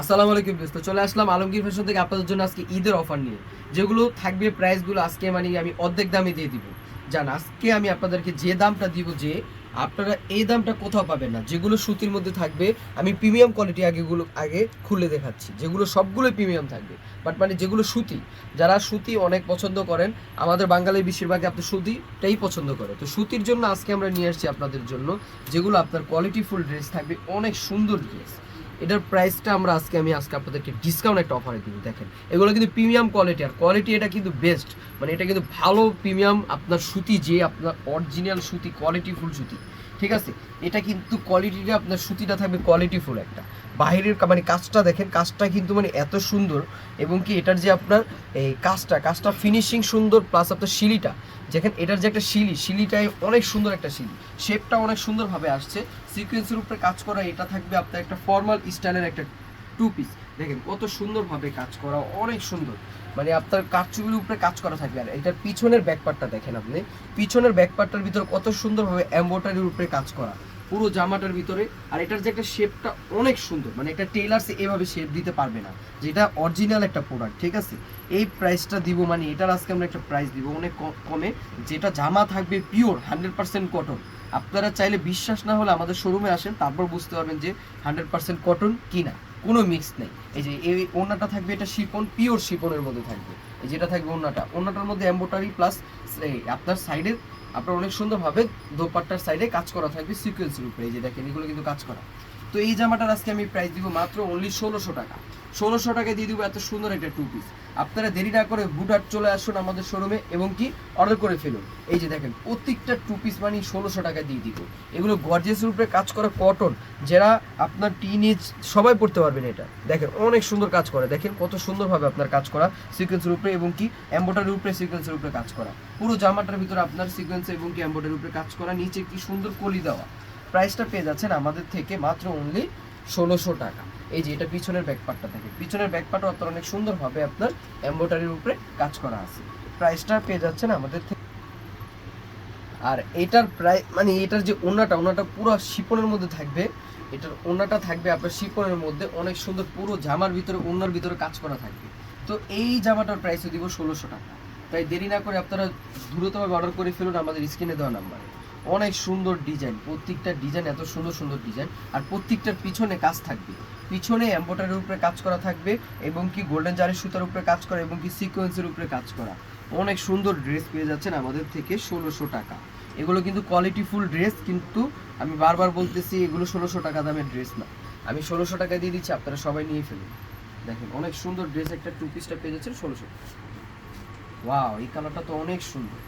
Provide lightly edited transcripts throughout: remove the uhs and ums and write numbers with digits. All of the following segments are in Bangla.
আসসালামু আলাইকুম দোস্ত, চলে আসলাম আলমগীর ফ্যাশন থেকে আপনাদের জন্য আজকে ঈদের অফার নিয়ে। যেগুলো থাকবে প্রাইসগুলো আজকে মানে আমি অর্ধেক দামে দিয়ে দিব। জান আজকে আমি আপনাদেরকে যে দামটা দিব, যে আপনারা এই দামটা কোথাও পাবেন না। যেগুলো সুতির মধ্যে থাকবে, আমি প্রিমিয়াম কোয়ালিটি আগে খুলে দেখাচ্ছি, যেগুলো সবগুলোই প্রিমিয়াম থাকবে। বাট মানে যেগুলো সুতি, যারা সুতি অনেক পছন্দ করেন, আমাদের বাঙালির বেশিরভাগই আপনি সুতিটাই পছন্দ করে, তো সুতির জন্য আজকে আমরা নিয়ে আসছি আপনাদের জন্য যেগুলো আপনার কোয়ালিটিফুল ড্রেস থাকবে, অনেক সুন্দর ড্রেস। এটার প্রাইসটা আমি আজকে আপনাদেরকে ডিসকাউন্ট একটা অফারে দিব। দেখেন এগুলো কিন্তু প্রিমিয়াম কোয়ালিটি, আর কোয়ালিটি এটা কিন্তু বেস্ট, মানে এটা কিন্তু ভালো প্রিমিয়াম আপনার সুতি, যে আপনার অরিজিনাল সুতি, কোয়ালিটিফুল সুতি। ঠিক আছে, এটা কিন্তু কোয়ালিটিটা আপনার সুতিটা থাকবে কোয়ালিটিফুল একটা। বাহিরের মানে কাজটা দেখেন, কাজটা কিন্তু মানে এত সুন্দর, এবং কি এটার যে আপনার এই কাজটা ফিনিশিং সুন্দর, প্লাস আপনার শিলিটা দেখেন, এটার যে একটা শিলিটাই অনেক সুন্দর একটা শিলি, শেপটা অনেক সুন্দরভাবে আসছে। সিকোয়েন্সের উপরে কাজ করা, এটা থাকবে আপনার একটা ফর্মাল স্টাইলের একটা টু পিস। দেখেন কত সুন্দরভাবে কাজ করা, অনেক সুন্দর, মানে আপনার কারচুপির উপরে কাজ করা থাকবে। আর এটার পিছনের ব্যাকপার্টটা দেখেন আপনি, পিছনের ব্যাকপার্টটার ভিতরে কত সুন্দরভাবে এমব্রয়ডারির উপরে কাজ করা পুরো জামাটার ভিতরে। আর এটার যে একটা শেপটা অনেক সুন্দর, মানে একটা টেইলার্স এভাবে শেপ দিতে পারবে না, যেটা অরিজিনাল একটা প্রোডাক্ট। ঠিক আছে, এই প্রাইসটা দিব, মানে এটার আজকে আমরা একটা প্রাইস দিব অনেক কমে, যেটা জামা থাকবে পিওর 100% কটন। আপনারা চাইলে বিশ্বাস না হলে আমাদের শোরুমে আসেন, তারপর বুঝতে পারবেন যে 100% কটন কিনা, কোনো মিক্স নেই। এই যে এই ওড়নাটা থাকবে, এটা শিফন, পিওর শিফনের মধ্যে থাকবে। এই যেটা থাকবে ওড়নাটার মধ্যে এমব্রয়ডারি প্লাস আপনার সাইডে আপনার অনেক সুন্দরভাবে দোপাট্টার সাইডে কাজ করা থাকবে সিকোয়েন্সের উপরে। এই যে দেখেন এগুলো কিন্তু কাজ করা। তো এই জামাটার আজকে আমি প্রাইস দিব মাত্র অনলি 1600 টাকা। 1600 টাকায় দিয়ে দিব এত সুন্দর একটা টু পিস। আপনারা দেরি না করে বুটহাট চলে আসুন আমাদের শোরুমে, এবং কি অর্ডার করে ফেলুন। এই যে দেখেন প্রত্যেকটা টু পিস মানে 1600 টাকা দিয়ে দিব। এগুলো গর্জিয়াসের উপরে কাজ করা কটন, যারা আপনার টিনেজ সবাই পড়তে পারবেন। এটা দেখেন অনেক সুন্দর কাজ করে, দেখেন কত সুন্দরভাবে আপনার কাজ করা সিকোয়েন্সের উপরে, এবং কি এমব্রয়ডারির উপরে সিকোয়েন্সের উপরে কাজ করা। পুরো জামাটার ভিতরে আপনার সিকোয়েন্স এবং কি এমব্রয়ডারির উপরে কাজ করা, নিচে কি সুন্দর কলি দেওয়া। প্রাইসটা পেয়ে যাচ্ছেন আমাদের থেকে মাত্র অনলি 1600 টাকা। এই যে এটা পিছনের ব্যাকপার্টটা থাকে, পিছনের ব্যাকপার্টও আপনার অনেক সুন্দরভাবে আপনার এমব্রয়ডারির উপরে কাজ করা আছে। প্রাইসটা পেয়ে যাচ্ছেন আমাদের থেকে। আর এটার প্রায় মানে এটার যে ওড়নাটা পুরো শিপনের মধ্যে থাকবে। এটার ওড়নাটা থাকবে আপনার শিপনের মধ্যে, অনেক সুন্দর, পুরো জামার ভিতরে ওড়নার ভিতরে কাজ করা থাকবে। তো এই জামাটার প্রাইসও দিব 1600 টাকা। তাই দেরি না করে আপনারা দ্রুতভাবে অর্ডার করে ফেলুন আমাদের স্ক্রিনে দেওয়া নাম্বারে। অনেক সুন্দর ডিজাইন, প্রত্যেকটা ডিজাইন এত সুন্দর সুন্দর ডিজাইন, আর প্রত্যেকটার পিছনে কাজ থাকবে। পিছনে এমব্রয়ডারির উপরে কাজ করা থাকবে, এবং কি গোল্ডেন জারির সুতার উপরে কাজ করা, এবং কি সিকোয়েন্সের উপরে কাজ করা। অনেক সুন্দর ড্রেস পেয়ে যাচ্ছেন আমাদের থেকে 1600 টাকা। এগুলো কিন্তু কোয়ালিটিফুল ড্রেস, কিন্তু আমি বারবার বলতেছি এগুলো 1600 টাকা দামের ড্রেস না। আমি 1600 টাকা দিয়ে দিচ্ছি, আপনারা সবাই নিয়ে ফেলুন। দেখেন অনেক সুন্দর ড্রেস, একটা টু পিসটা পেয়ে যাচ্ছেন 1600। ওয়াও, এই কালারটা তো অনেক সুন্দর।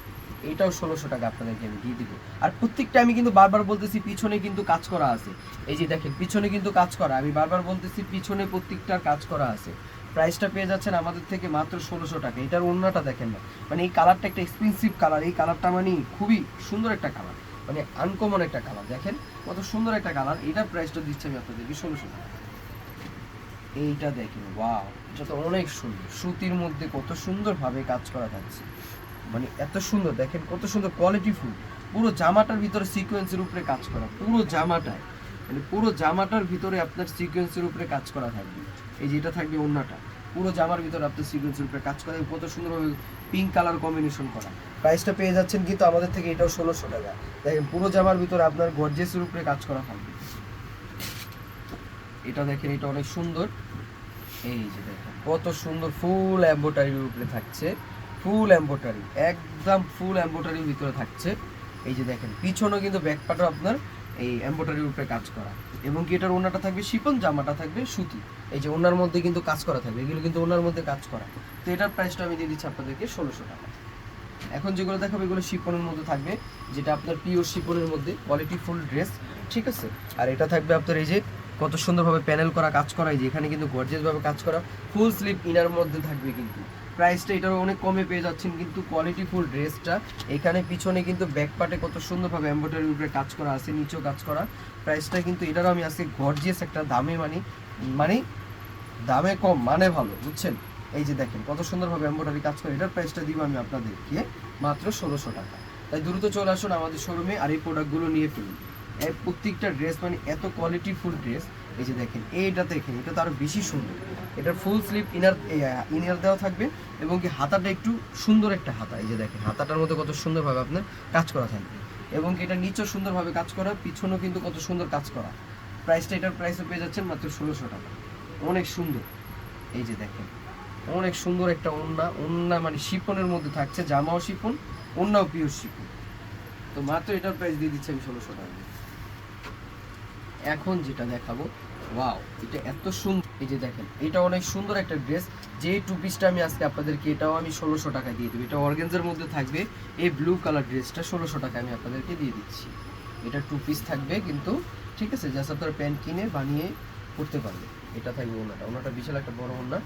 এইটাও 1600 টাকা আপনাদেরকে আমি দিয়ে দিব। আর প্রত্যেকটা আমি কিন্তু বারবার বলতেছি পিছনে কিন্তু কাজ করা আছে। এই যে দেখেন পিছনে কিন্তু কাজ করা, আমি বারবার বলতেছি পিছনে প্রত্যেকটার কাজ করা আছে। প্রাইসটা পেয়ে যাচ্ছেন আমাদের থেকে মাত্র 1600 টাকা। এটার ওড়নাটা দেখেন না, মানে এই কালারটা একটা এক্সপেন্সিভ কালার, এই কালারটা মানে খুবই সুন্দর একটা কালার, মানে আনকমন একটা কালার। দেখেন কত সুন্দর একটা কালার। এটার প্রাইসটা দিচ্ছি আমি আপনাদেরকে 1600 টাকা। এইটা দেখেন, ওয়াও, এটা তো অনেক সুন্দর, সুতির মধ্যে কত সুন্দরভাবে কাজ করা থাকছে, মানে এত সুন্দর। দেখেন কত সুন্দর কোয়ালিটিফুল, পুরো জামাটার ভিতরে সিকোয়েন্সের উপরে কাজ করা, পুরো জামাটায়, মানে পুরো জামাটার ভিতরে আপনার সিকোয়েন্সের উপরে কাজ করা থাকবে। এই যে এটা থাকবে ওড়নাটা, পুরো জামার ভিতরে আপনার সিকোয়েন্সের উপরে কাজ করা, কত সুন্দরভাবে পিঙ্ক কালার কম্বিনেশন করা। প্রাইসটা পেয়ে যাচ্ছেন কিন্তু আমাদের থেকে এটাও 1600 টাকা। দেখেন পুরো জামার ভিতরে আপনার গর্জিয়াসের উপরে কাজ করা থাকবে। এটা দেখেন, এটা অনেক সুন্দর। এই যে দেখেন কত সুন্দর, ফুল এমব্রয়ডারির উপরে থাকছে, ফুল এমব্রয়ডারি, একদম ফুল এমব্রয়ডারির ভিতরে থাকছে। এই যে দেখেন পিছনেও কিন্তু ব্যাকপার্টও আপনার এই এমব্রয়ডারির উপরে কাজ করা, এবং কি এটার ওড়নাটা থাকবে শিফন, জামাটা থাকবে সুতি। এই যে ওড়নার মধ্যে কিন্তু কাজ করা থাকবে, এগুলো কিন্তু ওড়নার মধ্যে কাজ করা। তো এটার প্রাইসটা আমি দিয়ে দিচ্ছি আপনাদেরকে 1600 টাকা। এখন যেগুলো দেখাবো এগুলো শিফনের মধ্যে থাকবে, যেটা আপনার পিওর শিফনের মধ্যে কোয়ালিটি ফুল ড্রেস। ঠিক আছে, আর এটা থাকবে আপনার এই যে কত সুন্দরভাবে প্যানেল করা কাজ করা, এই যে এখানে কিন্তু গর্জিয়াসভাবে কাজ করা, ফুল স্লিভ ইনার মধ্যে থাকবে। কিন্তু প্রাইসটা এটারও অনেক কমে পেয়ে যাচ্ছেন, কিন্তু কোয়ালিটি ফুল ড্রেসটা এখানে পিছনে কিন্তু ব্যাক পার্টে কত সুন্দরভাবে এমব্রয়ডারির উপরে কাজ করা আছে, নিচেও কাজ করা। প্রাইসটা কিন্তু এটারও আমি আজকে গর্জিয়াস একটা দামে মানে দামে কম মানে ভালো, বুঝছেন। এই যে দেখেন কত সুন্দরভাবে এমব্রয়ডারি কাজ করে, এটার প্রাইসটা দিব আমি আপনাদেরকে মাত্র 1600 টাকা। তাই দ্রুত চলে আসুন আমাদের শোরুমে, আর এই প্রোডাক্টগুলো নিয়ে ফেলুন। এই প্রত্যেকটা ড্রেস মানে এত কোয়ালিটিফুল ড্রেস, এই যে দেখেন এইটা দেখেন, এটা তো আরো বেশি সুন্দর। এটার ফুল স্লিভ ইনার দেওয়া থাকবে এবং কি হাতাটা একটু সুন্দর একটা হাতা। এই যে দেখেন হাতাটার মধ্যে কত সুন্দরভাবে আপনার কাজ করা থাকবে এবং কি এটা নিচেও সুন্দরভাবে কাজ করা, পিছনেও কিন্তু কত সুন্দর কাজ করা। প্রাইসটা, এটার প্রাইসও পেয়ে যাচ্ছেন মাত্র 1600 টাকা। অনেক সুন্দর। এই যে দেখেন অনেক সুন্দর একটা ওড়না, ওড়না মানে শিফনের মধ্যে থাকছে, জামাও শিফন, ওড়নাও পিওর শিফন। তো মাত্র এটার প্রাইস দিয়ে দিচ্ছি আমি 1600 টাকা। এখন যেটা দেখাবো, ওয়াও এটা এত সুন্দর। এই যে দেখেন এটা অনেক সুন্দর একটা ড্রেস, যে টু পিসটা আমি আজকে আপনাদেরকে এটাও আমি 1600 টাকা দিয়ে দেবো। এটা অর্গানজার মধ্যে থাকবে, এই ব্লু কালার ড্রেসটা 1600 টাকা আমি আপনাদেরকে দিয়ে দিচ্ছি। এটা টু পিস থাকবে কিন্তু, ঠিক আছে, জাস্ট আপনারা প্যান্ট কিনে বানিয়ে পরতে পারবে। এটা থাকবে ওনাটা, ওনাটা বিশাল একটা বড় ওনা,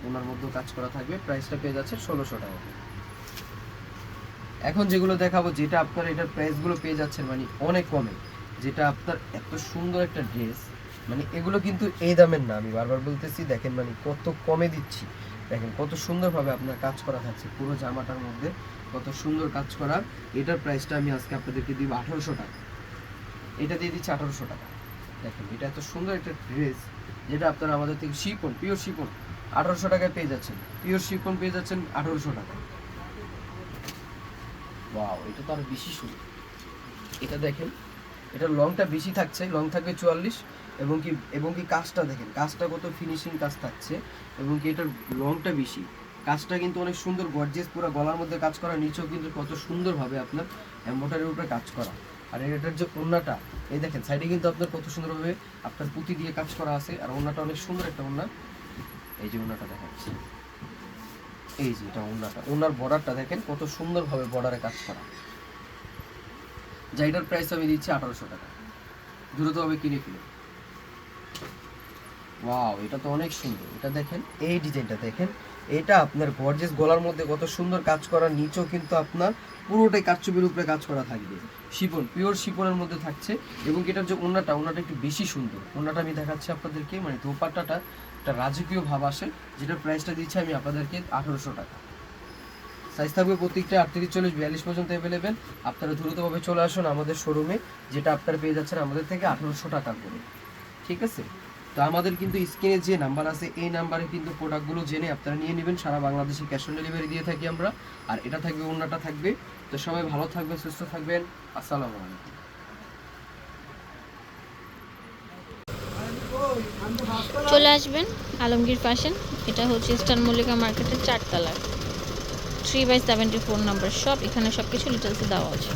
ওনার মধ্যেও কাজ করা থাকবে। প্রাইসটা পেয়ে যাচ্ছে 1600 টাকা। এখন যেগুলো দেখাবো, যেটা আপনারা এটার প্রাইসগুলো পেয়ে যাচ্ছেন মানে অনেক কমে, যেটা আপনার এত সুন্দর একটা ড্রেস, মানে এগুলো কিন্তু এই দামের না, আমি বারবার বলতেছি। দেখেন মানে কত কমে দিচ্ছি, দেখেন কত সুন্দরভাবে আপনার কাজ করা থাকছে পুরো জামাটার মধ্যে, কত সুন্দর কাজ করা। এটার প্রাইসটা আমি আজকে আপনাদেরকে দিব 1800 টাকা। এটা দিয়ে দিচ্ছি 1800 টাকা। দেখেন এটা এত সুন্দর একটা ড্রেস, যেটা আপনারা আমাদের থেকে শিফন, পিওর শিফন 1800 টাকায় পেয়ে যাচ্ছেন। পিওর শিফন পেয়ে যাচ্ছেন 1800 টাকা। ওয়াও এটা তো আরো বেশি সুন্দর। এটা দেখেন, এটা লংটা বেশি থাকছে, লং থাকবে 44, এবং কি কাজটা দেখেন, কাজটা কত ফিনিশিং কাজ থাকছে, এবং কি এটার লংটা বেশি, কাজটা কিন্তু অনেক সুন্দর গর্জিয়াস, পুরো গলার মধ্যে কাজ করা, নিচেও কিন্তু কত সুন্দরভাবে আপনার এমব্রয়ডারির উপরে কাজ করা। আর এটার যে ওড়নাটা, এই দেখেন সাইডে কিন্তু আপনার কত সুন্দরভাবে আপনার পুঁতি দিয়ে কাজ করা আছে, আর ওড়নাটা অনেক সুন্দর একটা ওড়না। এই যে ওড়নাটা দেখাচ্ছি, এই যে এটা ওড়নাটা, ওড়নার বর্ডারটা দেখেন কত সুন্দরভাবে বর্ডারে কাজ করা। যাইটার প্রাইস আমি দিচ্ছি 1800 টাকা। দ্রুতভাবে কিনে ফেলুন। ওয়াও এটা তো অনেক সুন্দর। এটা দেখেন এই ডিজাইনটা দেখেন, এটা আপনার গর্জিয়াস, গলার মধ্যে কত সুন্দর কাজ করা, নিচেও কিন্তু আপনার পুরোটাই কারচুপির উপরে কাজ করা থাকবে, শিফন, পিওর শিফনের মধ্যে থাকছে। এবং এটার যে ওড়নাটা, ওড়নাটা একটু বেশি সুন্দর। ওড়নাটা আমি দেখাচ্ছি আপনাদেরকে, মানে দোপাট্টাটা একটা রাজকীয় ভাব আসে, যেটার প্রাইসটা দিচ্ছি আমি আপনাদেরকে 1800 টাকা। সাইজ থাকবে প্রত্যেকটা 38, 40, 42 পর্যন্ত অ্যাভেলেবেল। আপনারা দ্রুতভাবে চলে আসুন আমাদের শোরুমে, যেটা আপনারা পেয়ে যাচ্ছেন আমাদের থেকে 1800 টাকা করে, ঠিক আছে। তো আমাদের কিন্তু স্ক্রিনে যে নাম্বার আছে, এই নাম্বারে কিন্তু প্রোডাক্টগুলো জেনে আপনারা নিয়ে নেবেন। সারা বাংলাদেশে ক্যাশ অন ডেলিভারি দিয়ে থাকি আমরা। আর এটা থাকবে, ওড়নাটা থাকবে। তো সবাই ভালো থাকবেন, সুস্থ থাকবেন। আসসালামু আলাইকুম। চলে আসবেন আলমগীর ফ্যাশন। এটা হচ্ছে ইস্টার্ন মল্লিকা মার্কেটের 4 তলায় 3/74 নাম্বার শপ। এখানে সব কিছু ডিটেলসে দেওয়া আছে।